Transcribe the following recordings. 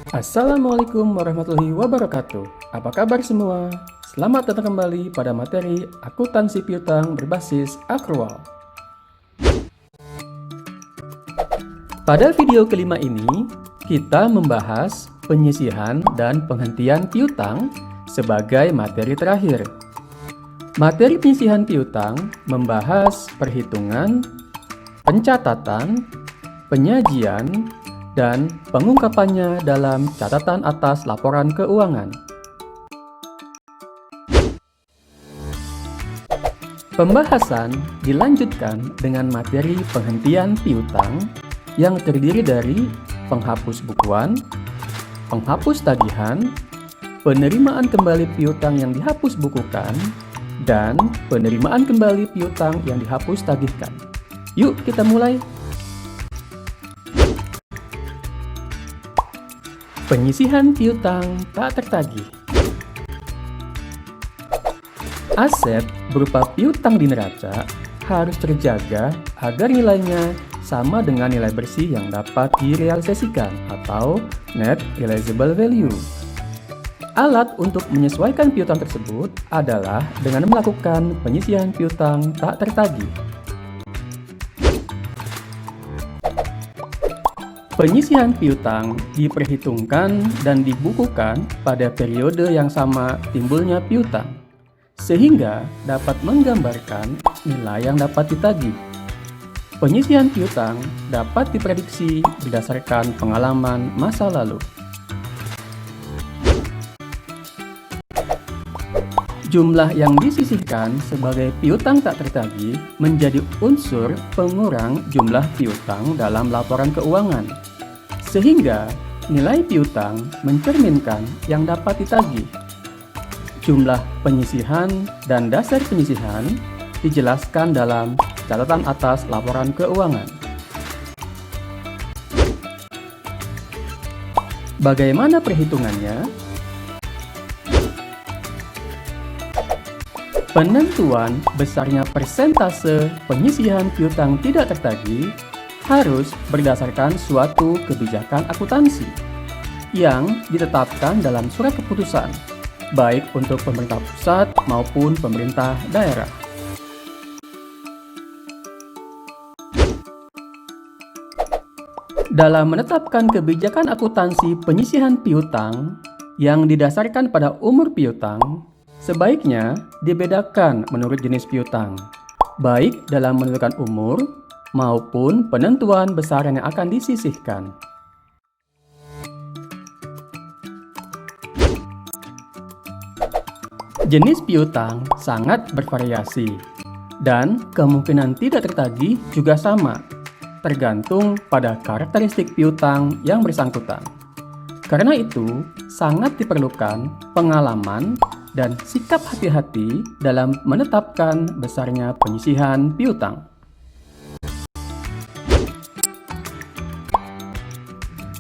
Assalamualaikum warahmatullahi wabarakatuh. Apa kabar semua? Selamat datang kembali pada materi akuntansi piutang berbasis akrual. Pada video kelima ini, kita membahas penyisihan dan penghentian piutang sebagai materi terakhir. Materi penyisihan piutang membahas perhitungan, pencatatan, penyajian, dan pengungkapannya dalam catatan atas laporan keuangan. Pembahasan dilanjutkan dengan materi penghentian piutang yang terdiri dari penghapus bukuan, penghapus tagihan, penerimaan kembali piutang yang dihapus bukukan, dan penerimaan kembali piutang yang dihapus tagihkan. Yuk kita mulai. Penyisihan piutang tak tertagih. Aset berupa piutang di neraca harus terjaga agar nilainya sama dengan nilai bersih yang dapat direalisasikan atau net realizable value. Alat untuk menyesuaikan piutang tersebut adalah dengan melakukan penyisihan piutang tak tertagih. Penyisihan piutang diperhitungkan dan dibukukan pada periode yang sama timbulnya piutang, sehingga dapat menggambarkan nilai yang dapat ditagih. Penyisihan piutang dapat diprediksi berdasarkan pengalaman masa lalu. Jumlah yang disisihkan sebagai piutang tak tertagih menjadi unsur pengurang jumlah piutang dalam laporan keuangan, sehingga nilai piutang mencerminkan yang dapat ditagih. Jumlah penyisihan dan dasar penyisihan dijelaskan dalam catatan atas laporan keuangan. Bagaimana perhitungannya? Penentuan besarnya persentase penyisihan piutang tidak tertagih harus berdasarkan suatu kebijakan akuntansi yang ditetapkan dalam surat keputusan, baik untuk pemerintah pusat maupun pemerintah daerah. Dalam menetapkan kebijakan akuntansi penyisihan piutang yang didasarkan pada umur piutang, sebaiknya dibedakan menurut jenis piutang, baik dalam menentukan umur maupun penentuan besar yang akan disisihkan. Jenis piutang sangat bervariasi, dan kemungkinan tidak tertagih juga sama, tergantung pada karakteristik piutang yang bersangkutan. Karena itu, sangat diperlukan pengalaman dan sikap hati-hati dalam menetapkan besarnya penyisihan piutang.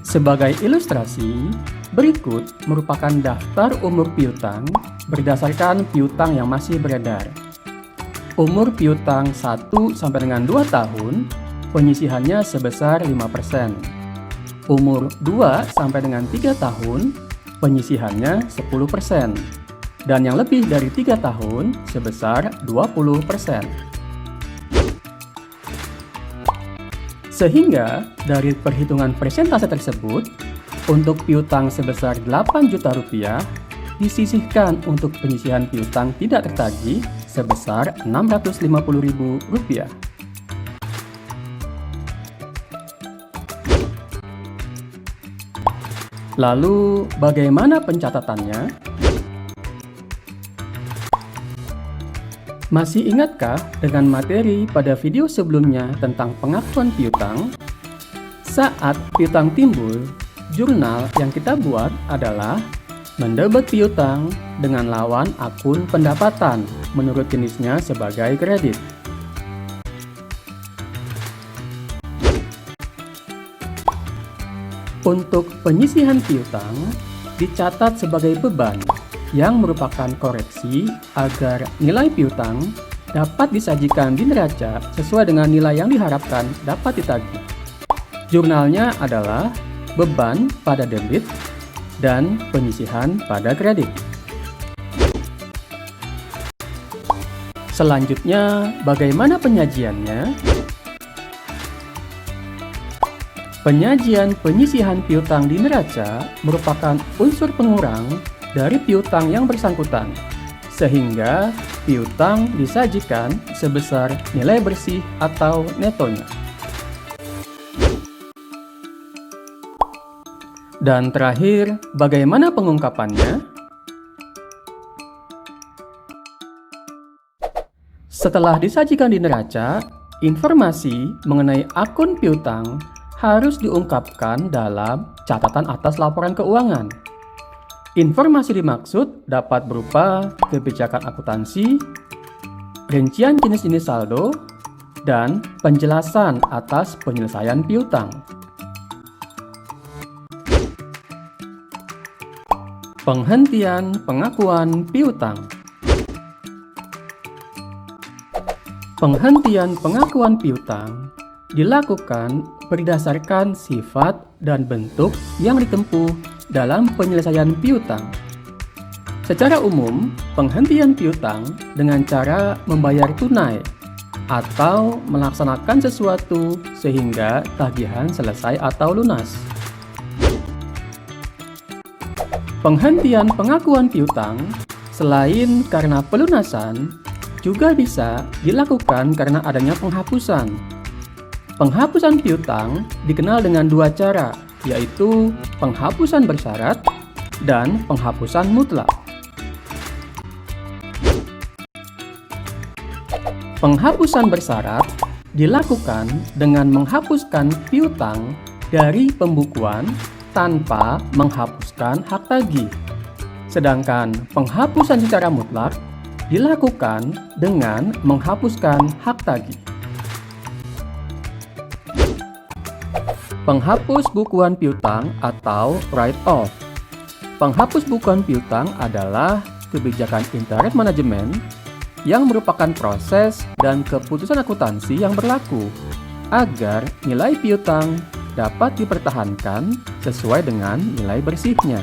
Sebagai ilustrasi, berikut merupakan daftar umur piutang berdasarkan piutang yang masih beredar. Umur piutang 1 sampai dengan 2 tahun, penyisihannya sebesar 5%. Umur 2 sampai dengan 3 tahun, penyisihannya 10%. Dan yang lebih dari 3 tahun sebesar 20%. Sehingga dari perhitungan persentase tersebut, untuk piutang sebesar 8 juta rupiah disisihkan untuk penyisihan piutang tidak tertagih sebesar Rp650.000. Lalu bagaimana pencatatannya? Masih ingatkah dengan materi pada video sebelumnya tentang pengakuan piutang? Saat piutang timbul, jurnal yang kita buat adalah mendebet piutang dengan lawan akun pendapatan menurut jenisnya sebagai kredit. Untuk penyisihan piutang dicatat sebagai beban yang merupakan koreksi agar nilai piutang dapat disajikan di neraca sesuai dengan nilai yang diharapkan dapat ditagih. Jurnalnya adalah beban pada debit dan penyisihan pada kredit. Selanjutnya, bagaimana penyajiannya? Penyajian penyisihan piutang di neraca merupakan unsur pengurang dari piutang yang bersangkutan, sehingga piutang disajikan sebesar nilai bersih atau netonya. Dan terakhir, bagaimana pengungkapannya? Setelah disajikan di neraca, informasi mengenai akun piutang harus diungkapkan dalam catatan atas laporan keuangan. Informasi dimaksud dapat berupa kebijakan akuntansi, rincian jenis-jenis saldo, dan penjelasan atas penyelesaian piutang. Penghentian pengakuan piutang. Penghentian pengakuan piutang dilakukan berdasarkan sifat dan bentuk yang ditempuh dalam penyelesaian piutang. Secara umum, penghentian piutang dengan cara membayar tunai atau melaksanakan sesuatu sehingga tagihan selesai atau lunas. Penghentian pengakuan piutang selain karena pelunasan juga bisa dilakukan karena adanya penghapusan. Penghapusan piutang dikenal dengan dua cara, yaitu penghapusan bersyarat dan penghapusan mutlak. Penghapusan bersyarat dilakukan dengan menghapuskan piutang dari pembukuan tanpa menghapuskan hak tagih. Sedangkan penghapusan secara mutlak dilakukan dengan menghapuskan hak tagih. Penghapus bukuan piutang atau write-off. Penghapus bukuan piutang adalah kebijakan interest management yang merupakan proses dan keputusan akuntansi yang berlaku agar nilai piutang dapat dipertahankan sesuai dengan nilai bersihnya.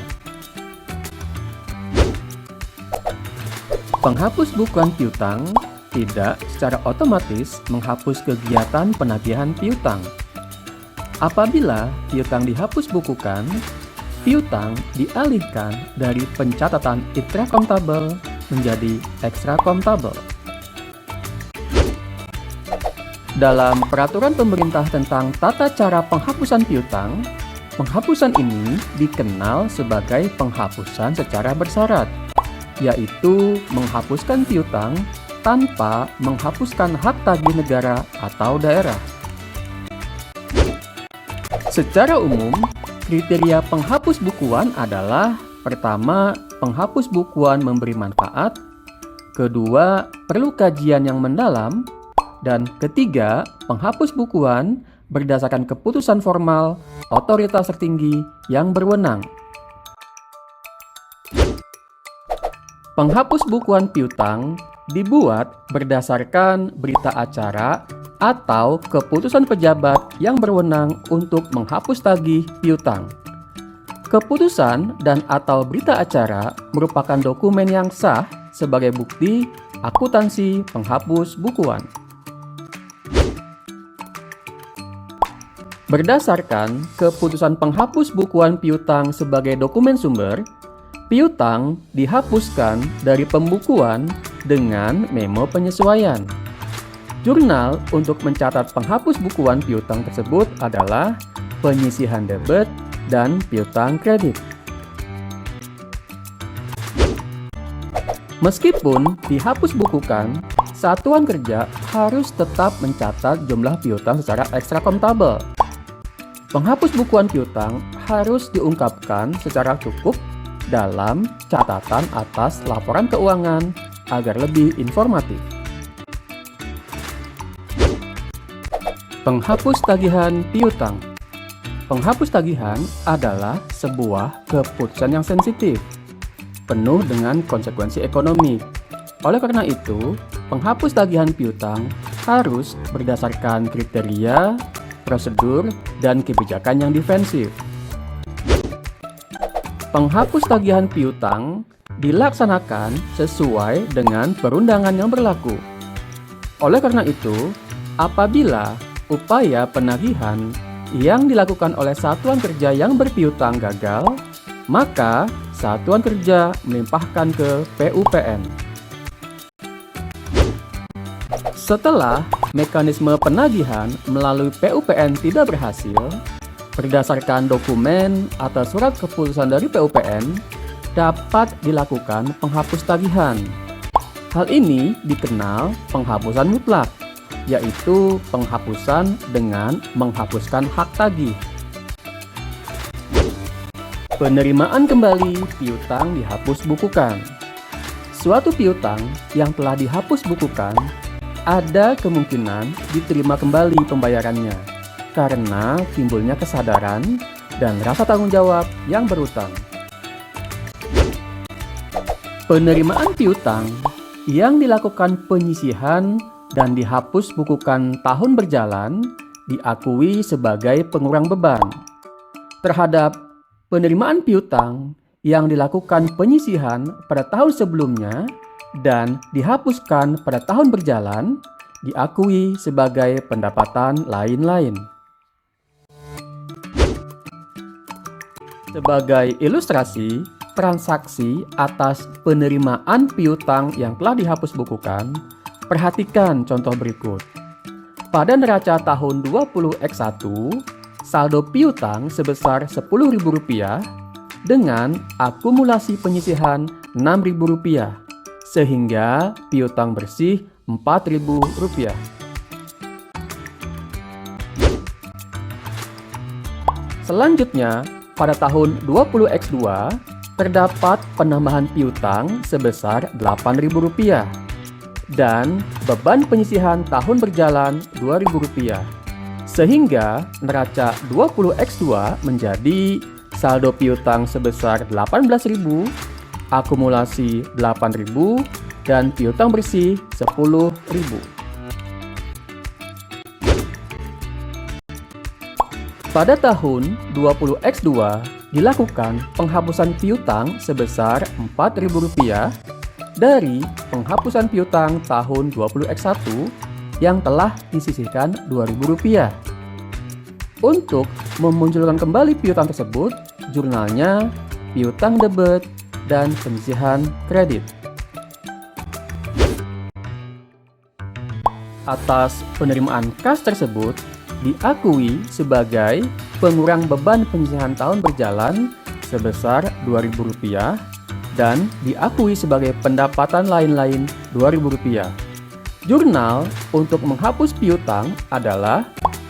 Penghapus bukuan piutang tidak secara otomatis menghapus kegiatan penagihan piutang. Apabila piutang dihapus bukukan, piutang dialihkan dari pencatatan intrakontabel menjadi ekstrakontabel. Dalam peraturan pemerintah tentang tata cara penghapusan piutang, penghapusan ini dikenal sebagai penghapusan secara bersyarat, yaitu menghapuskan piutang tanpa menghapuskan hak tagih negara atau daerah. Secara umum, kriteria penghapus bukuan adalah: pertama, penghapus bukuan memberi manfaat; kedua, perlu kajian yang mendalam; dan ketiga, penghapus bukuan berdasarkan keputusan formal otoritas tertinggi yang berwenang. Penghapus bukuan piutang dibuat berdasarkan berita acara atau keputusan pejabat yang berwenang untuk menghapus tagih piutang. Keputusan dan atau berita acara merupakan dokumen yang sah sebagai bukti akuntansi penghapus bukuan. Berdasarkan keputusan penghapus bukuan piutang sebagai dokumen sumber, piutang dihapuskan dari pembukuan dengan memo penyesuaian. Jurnal untuk mencatat penghapus bukuan piutang tersebut adalah penyisihan debit dan piutang kredit. Meskipun dihapus bukukan, satuan kerja harus tetap mencatat jumlah piutang secara ekstrakontabel. Penghapus bukuan piutang harus diungkapkan secara cukup dalam catatan atas laporan keuangan agar lebih informatif. Penghapus tagihan piutang. Penghapus tagihan adalah sebuah keputusan yang sensitif, penuh dengan konsekuensi ekonomi. Oleh karena itu, penghapus tagihan piutang harus berdasarkan kriteria, prosedur, dan kebijakan yang defensif. Penghapus tagihan piutang dilaksanakan sesuai dengan perundangan yang berlaku. Oleh karena itu, apabila upaya penagihan yang dilakukan oleh satuan kerja yang berpiutang gagal, maka satuan kerja melimpahkan ke PUPN. Setelah mekanisme penagihan melalui PUPN tidak berhasil, berdasarkan dokumen atau surat keputusan dari PUPN, dapat dilakukan penghapus tagihan. Hal ini dikenal penghapusan mutlak, yaitu penghapusan dengan menghapuskan hak tagih. Penerimaan kembali piutang dihapus bukukan. Suatu piutang yang telah dihapus bukukan ada kemungkinan diterima kembali pembayarannya karena timbulnya kesadaran dan rasa tanggung jawab yang berutang. Penerimaan piutang yang dilakukan penyisihan dan dihapus bukukan tahun berjalan diakui sebagai pengurang beban. Terhadap penerimaan piutang yang dilakukan penyisihan pada tahun sebelumnya dan dihapuskan pada tahun berjalan diakui sebagai pendapatan lain-lain. Sebagai ilustrasi, transaksi atas penerimaan piutang yang telah dihapus bukukan, perhatikan contoh berikut. Pada neraca tahun 20X1, saldo piutang sebesar Rp10.000 dengan akumulasi penyisihan Rp6.000, sehingga piutang bersih Rp4.000. Selanjutnya, pada tahun 20X2, terdapat penambahan piutang sebesar Rp8.000 dan beban penyisihan tahun berjalan Rp2.000, sehingga neraca 20X2 menjadi saldo piutang sebesar Rp18.000, akumulasi Rp8.000, dan piutang bersih Rp10.000. Pada tahun 20X2 dilakukan penghapusan piutang sebesar Rp4.000 dari penghapusan piutang tahun 20X1 yang telah disisihkan Rp2.000. Untuk memunculkan kembali piutang tersebut, jurnalnya, piutang debit, dan penyisihan kredit. Atas penerimaan kas tersebut, diakui sebagai pengurang beban penyisihan tahun berjalan sebesar Rp2.000 dan diakui sebagai pendapatan lain-lain Rp2.000. Jurnal untuk menghapus piutang adalah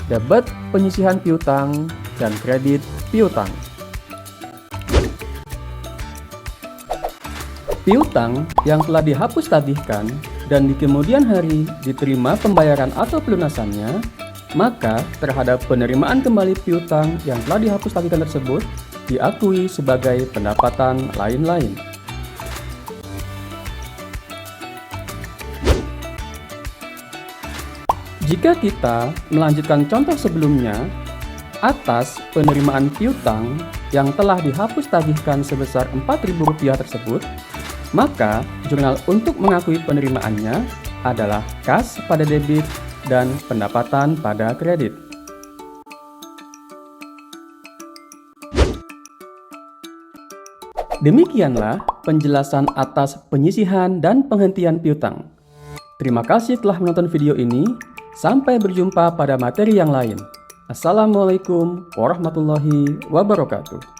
debit penyisihan piutang dan kredit piutang. Piutang yang telah dihapus tagihkan dan di kemudian hari diterima pembayaran atau pelunasannya, maka terhadap penerimaan kembali piutang yang telah dihapus tagihkan tersebut diakui sebagai pendapatan lain-lain. Jika kita melanjutkan contoh sebelumnya, atas penerimaan piutang yang telah dihapus tagihkan sebesar Rp4.000 tersebut, maka jurnal untuk mengakui penerimaannya adalah kas pada debit dan pendapatan pada kredit. Demikianlah penjelasan atas penyisihan dan penghentian piutang. Terima kasih telah menonton video ini. Sampai berjumpa pada materi yang lain. Assalamualaikum warahmatullahi wabarakatuh.